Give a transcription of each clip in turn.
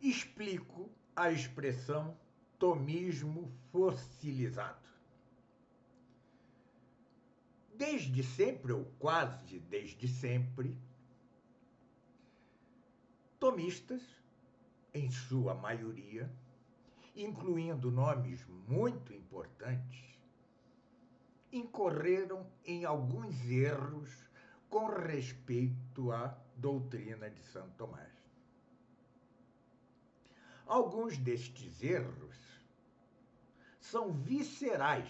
explico a expressão tomismo fossilizado. Desde sempre, ou quase desde sempre, tomistas, em sua maioria, incluindo nomes muito importantes, incorreram em alguns erros com respeito à doutrina de Santo Tomás. Alguns destes erros são viscerais.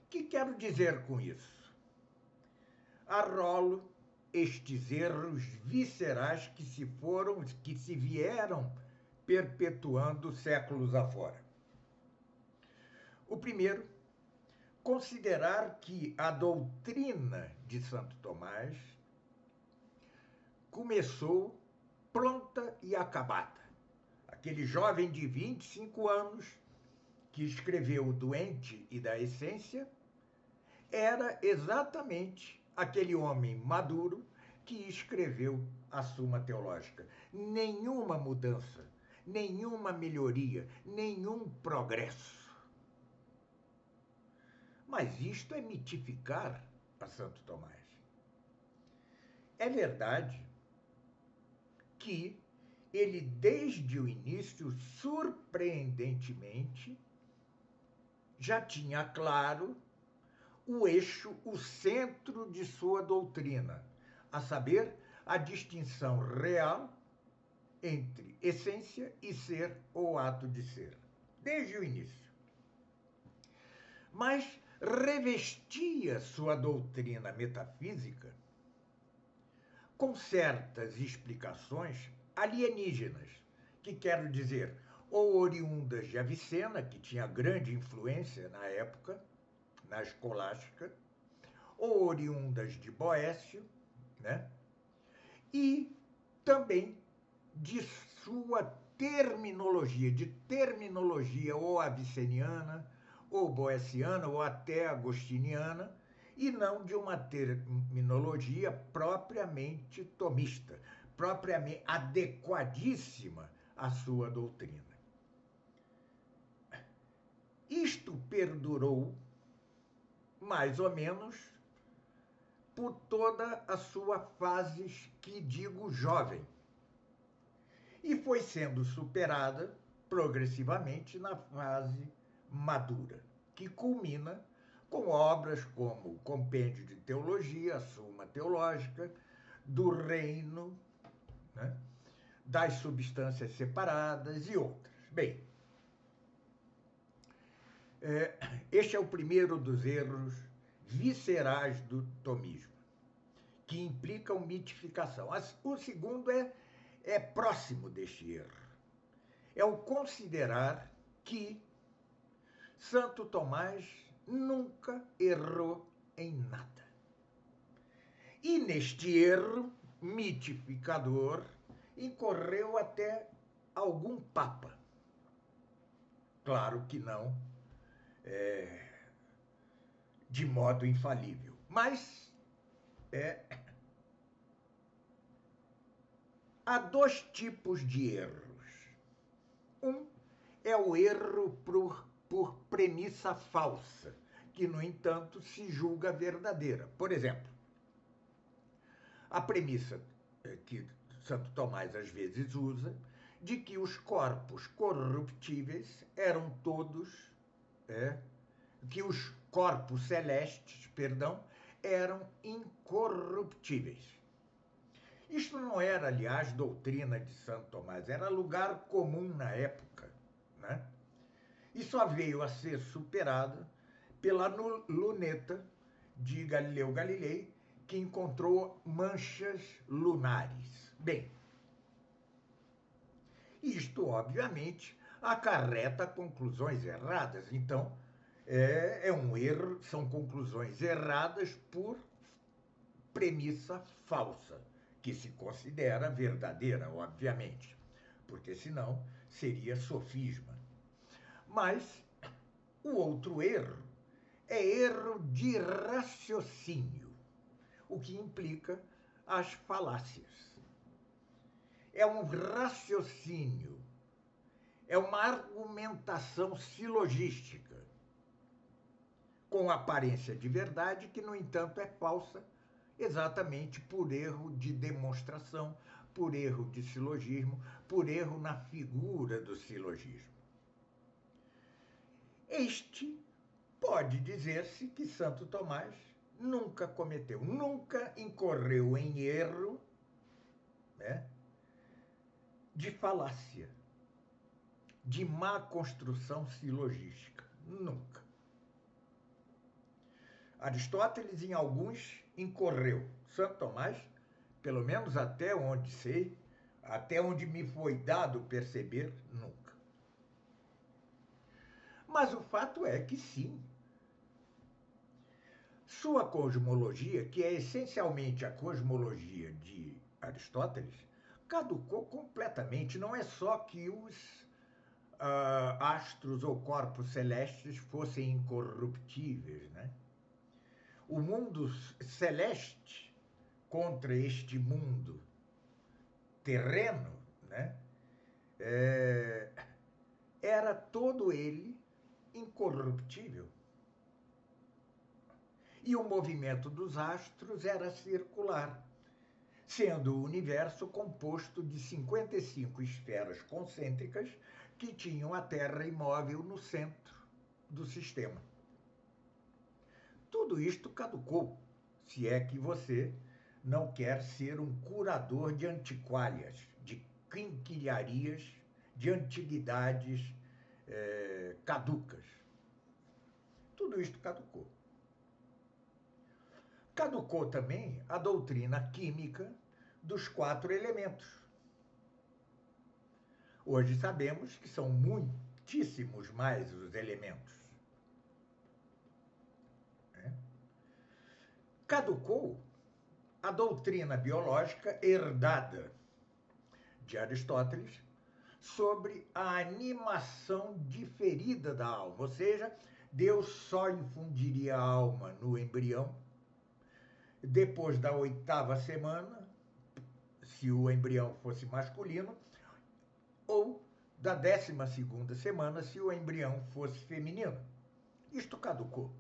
O que quero dizer com isso? Arrolo estes erros viscerais que se vieram perpetuando séculos afora. O primeiro, considerar que a doutrina de Santo Tomás começou pronta e acabada. Aquele jovem de 25 anos que escreveu O Doente e da Essência era exatamente aquele homem maduro que escreveu a Suma Teológica. Nenhuma mudança, nenhuma melhoria, nenhum progresso. Mas isto é mitificar a Santo Tomás. É verdade que ele, desde o início, surpreendentemente, já tinha claro o eixo, o centro de sua doutrina, a saber, a distinção real entre essência e ser ou ato de ser, desde o início. Mas revestia sua doutrina metafísica com certas explicações alienígenas, que quero dizer, ou oriundas de Avicena, que tinha grande influência na época, na escolástica, ou oriundas de Boécio, né? E também de sua terminologia ou aviceniana, ou boéciana, ou até agostiniana, e não de uma terminologia propriamente tomista, propriamente adequadíssima à sua doutrina. Isto perdurou mais ou menos por toda a sua fase, que digo, jovem, e foi sendo superada progressivamente na fase madura, que culmina com obras como o Compêndio de Teologia, a Suma Teológica, do Reino, né, das Substâncias Separadas e outras. Bem, este é o primeiro dos erros viscerais do tomismo, que implicam mitificação. O segundo é próximo deste erro. É o considerar que Santo Tomás nunca errou em nada. E neste erro mitificador incorreu até algum papa. Claro que não de modo infalível, mas há dois tipos de erros. Um é o erro por premissa falsa, que, no entanto, se julga verdadeira. Por exemplo, a premissa que Santo Tomás às vezes usa, de que os corpos corruptíveis eram todos, que os corpos celestes, eram incorruptíveis. Isto não era, aliás, doutrina de Santo Tomás, era lugar comum na época, né? E só veio a ser superada pela luneta de Galileu Galilei, que encontrou manchas lunares. Bem, isto, obviamente, acarreta conclusões erradas. Então, é um erro, são conclusões erradas por premissa falsa, que se considera verdadeira, obviamente, porque senão seria sofisma. Mas o outro erro é erro de raciocínio, o que implica as falácias. é um raciocínio, é uma argumentação silogística, com aparência de verdade, que, no entanto, é falsa, exatamente por erro de demonstração, por erro de silogismo, por erro na figura do silogismo. Este pode dizer-se que Santo Tomás nunca cometeu, nunca incorreu em erro, né, de falácia, de má construção silogística. Nunca. Aristóteles, em alguns, incorreu. Santo Tomás, pelo menos até onde sei, até onde me foi dado perceber, nunca. Mas o fato é que sim. Sua cosmologia, que é essencialmente a cosmologia de Aristóteles, caducou completamente. Não é só que os astros ou corpos celestes fossem incorruptíveis, né? O mundo celeste contra este mundo terreno, né? Era todo ele incorruptível. E o movimento dos astros era circular, sendo o universo composto de 55 esferas concêntricas que tinham a Terra imóvel no centro do sistema. Tudo isto caducou, se é que você não quer ser um curador de antiquárias, de quinquilharias, de antiguidades caducas. Tudo isto caducou. Caducou também a doutrina química dos 4 elementos. Hoje sabemos que são muitíssimos mais os elementos. Caducou a doutrina biológica herdada de Aristóteles sobre a animação diferida da alma, ou seja, Deus só infundiria a alma no embrião depois da 8ª semana, se o embrião fosse masculino, ou da 12ª semana, se o embrião fosse feminino. Isto caducou.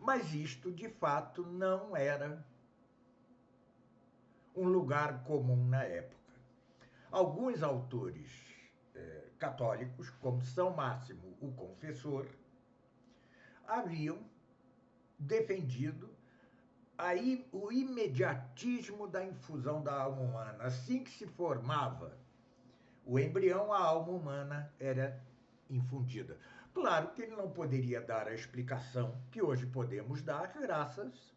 Mas isto, de fato, não era um lugar comum na época. Alguns autores católicos, como São Máximo, o Confessor, haviam defendido o imediatismo da infusão da alma humana. Assim que se formava o embrião, a alma humana era infundida. Claro que ele não poderia dar a explicação que hoje podemos dar graças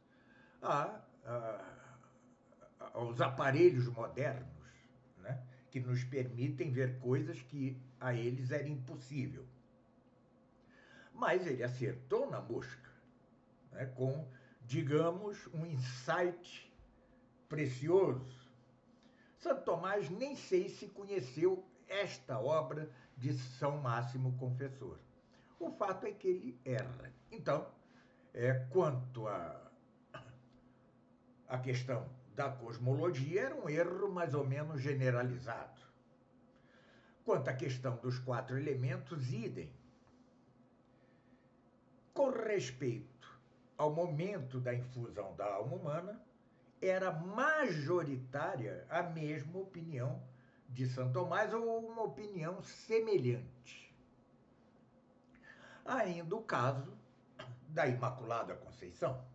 aos aparelhos modernos, né, que nos permitem ver coisas que a eles era impossível. Mas ele acertou na mosca, né, com, digamos, um insight precioso. Santo Tomás nem sei se conheceu esta obra de São Máximo Confessor. O fato é que ele erra. Então, quanto à questão da cosmologia, era um erro mais ou menos generalizado. Quanto à questão dos 4 elementos, idem. Com respeito ao momento da infusão da alma humana, era majoritária a mesma opinião de Santo Tomás, ou uma opinião semelhante. Ainda o caso da Imaculada Conceição.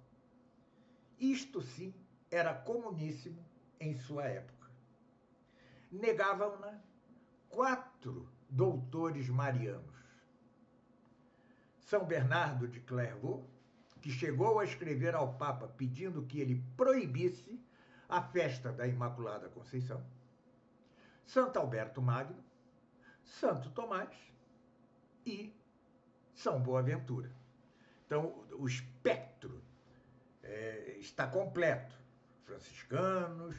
Isto sim era comuníssimo em sua época. Negavam-na 4 doutores marianos. São Bernardo de Clairvaux, que chegou a escrever ao Papa pedindo que ele proibisse a festa da Imaculada Conceição. Santo Alberto Magno, Santo Tomás e São Boaventura. Então, o espectro está completo. Franciscanos,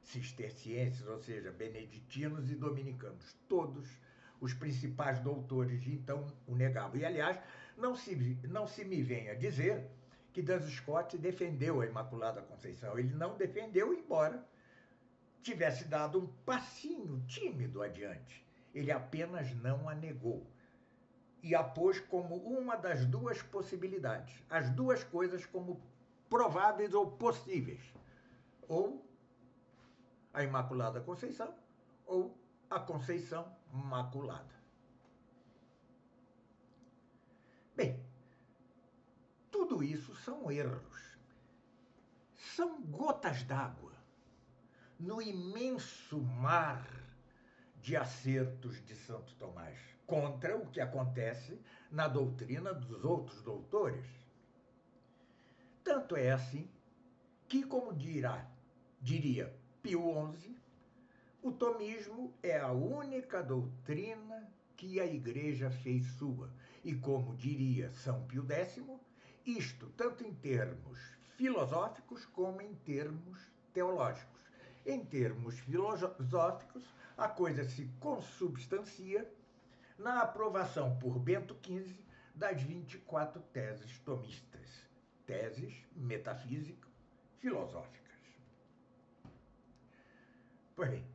cistercienses, ou seja, beneditinos e dominicanos. Todos os principais doutores então o negavam. E, aliás, não se me venha dizer que Duns Scott defendeu a Imaculada Conceição. Ele não defendeu, embora tivesse dado um passinho tímido adiante. Ele apenas não a negou e a pôs como uma das duas possibilidades, as duas coisas como prováveis ou possíveis, ou a Imaculada Conceição ou a Conceição Maculada. Bem, tudo isso são erros, são gotas d'água no imenso mar de acertos de Santo Tomás, contra o que acontece na doutrina dos outros doutores. Tanto é assim que, como diria Pio XI, o tomismo é a única doutrina que a Igreja fez sua. E como diria São Pio X, isto tanto em termos filosóficos como em termos teológicos. Em termos filosóficos, a coisa se consubstancia na aprovação por Bento XV das 24 teses tomistas, teses metafísico-filosóficas. Pois bem,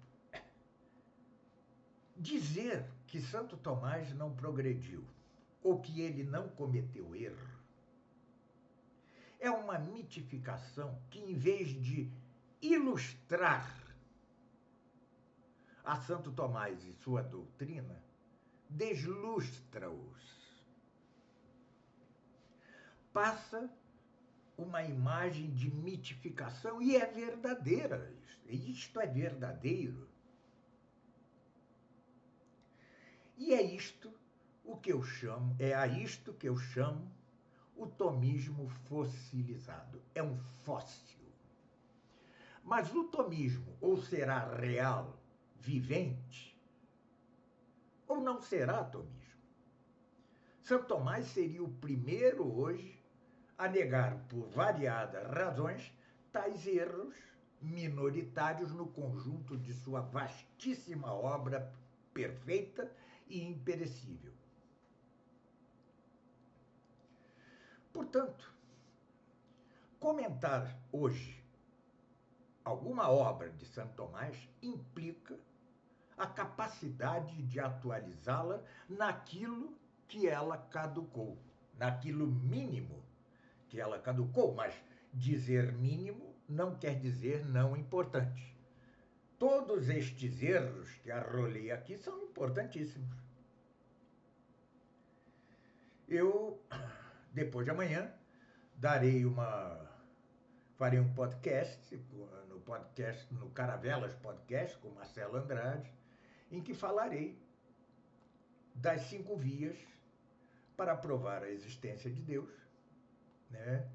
dizer que Santo Tomás não progrediu ou que ele não cometeu erro é uma mitificação que, em vez de ilustrar a Santo Tomás e sua doutrina, deslustra-os. Passa uma imagem de mitificação, e é verdadeira. Isto é verdadeiro. E é isto o que eu chamo, é a isto que eu chamo o tomismo fossilizado. É um fóssil. Mas o tomismo ou será real, vivente, ou não será tomismo. Santo Tomás seria o primeiro hoje a negar, por variadas razões, tais erros minoritários no conjunto de sua vastíssima obra perfeita e imperecível. Portanto, comentar hoje alguma obra de Santo Tomás implica a capacidade de atualizá-la naquilo que ela caducou, naquilo mínimo que ela caducou, mas dizer mínimo não quer dizer não importante. Todos estes erros que arrolei aqui são importantíssimos. Eu, depois de amanhã, farei um podcast, no Caravelas Podcast, com Marcelo Andrade, em que falarei das 5 vias para provar a existência de Deus, né,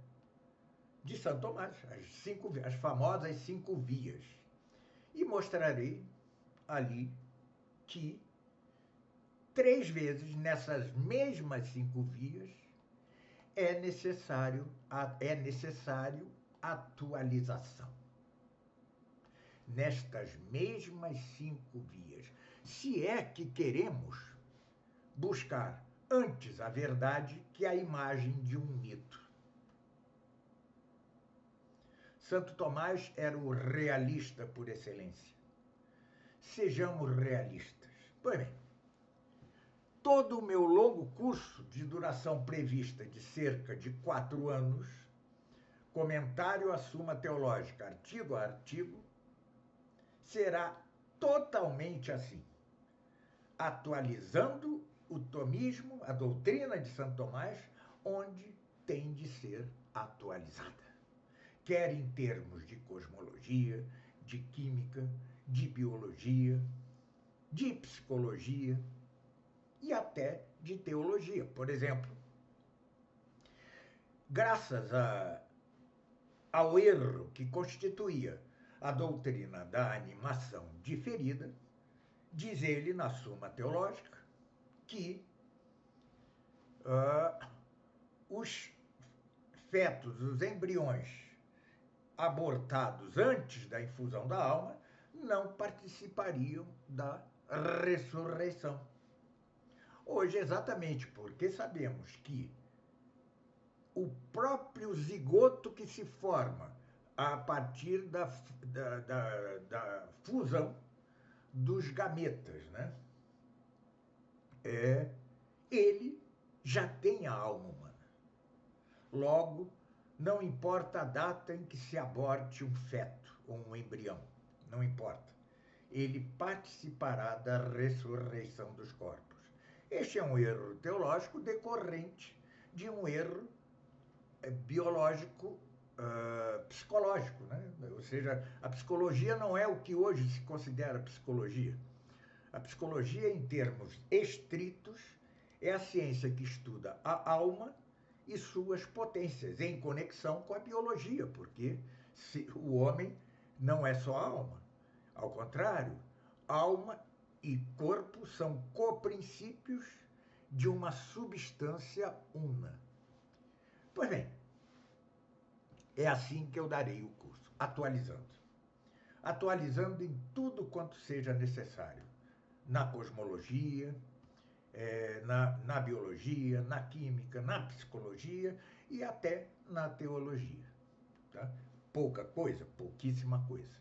de Santo Tomás, as famosas 5 vias. E mostrarei ali que 3 vezes nessas mesmas 5 vias é necessário atualização. Nestas mesmas 5 vias, se é que queremos buscar antes a verdade que a imagem de um mito. Santo Tomás era o realista por excelência. Sejamos realistas. Pois bem, todo o meu longo curso de duração prevista de cerca de 4 anos, comentário à Suma Teológica, artigo a artigo, será totalmente assim, atualizando o tomismo, a doutrina de Santo Tomás, onde tem de ser atualizada. Quer em termos de cosmologia, de química, de biologia, de psicologia e até de teologia. Por exemplo, graças ao erro que constituía a doutrina da animação diferida, diz ele na Suma Teológica que os fetos, os embriões abortados antes da infusão da alma, não participariam da ressurreição. Hoje, exatamente porque sabemos que o próprio zigoto que se forma a partir da fusão dos gametas, né? Ele já tem a alma humana. Logo, não importa a data em que se aborte um feto ou um embrião, não importa. Ele participará da ressurreição dos corpos. Este é um erro teológico decorrente de um erro biológico, psicológico, né? Ou seja, a psicologia não é o que hoje se considera psicologia. A psicologia, em termos estritos, é a ciência que estuda a alma e suas potências, em conexão com a biologia, porque o homem não é só alma. Ao contrário, alma e corpo são coprincípios de uma substância una. Pois bem, é assim que eu darei o curso, atualizando. Atualizando em tudo quanto seja necessário. Na cosmologia, na biologia, na química, na psicologia e até na teologia. Tá? Pouca coisa, pouquíssima coisa.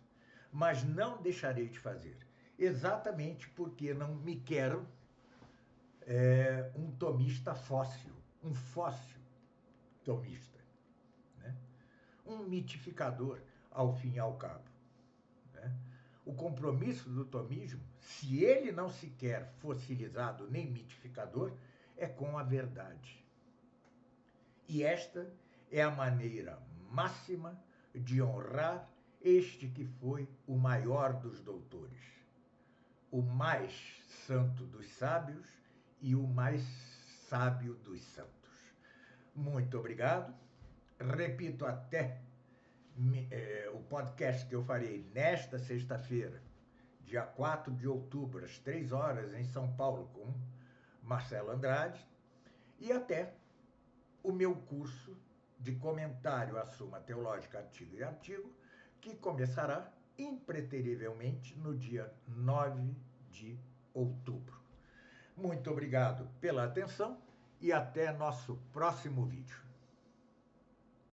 Mas não deixarei de fazer, exatamente porque não me quero um tomista fóssil, um fóssil tomista, né? Um mitificador ao fim e ao cabo. Né? O compromisso do tomismo, se ele não se quer fossilizado nem mitificador, é com a verdade. E esta é a maneira máxima de honrar este que foi o maior dos doutores, o mais santo dos sábios e o mais sábio dos santos. Muito obrigado. Repito, até o podcast que eu farei nesta sexta-feira, dia 4 de outubro, às 3 horas, em São Paulo, com Marcelo Andrade, e até o meu curso de comentário à Suma Teológica, artigo e artigo, que começará impreterivelmente no dia 9 de outubro. Muito obrigado pela atenção e até nosso próximo vídeo.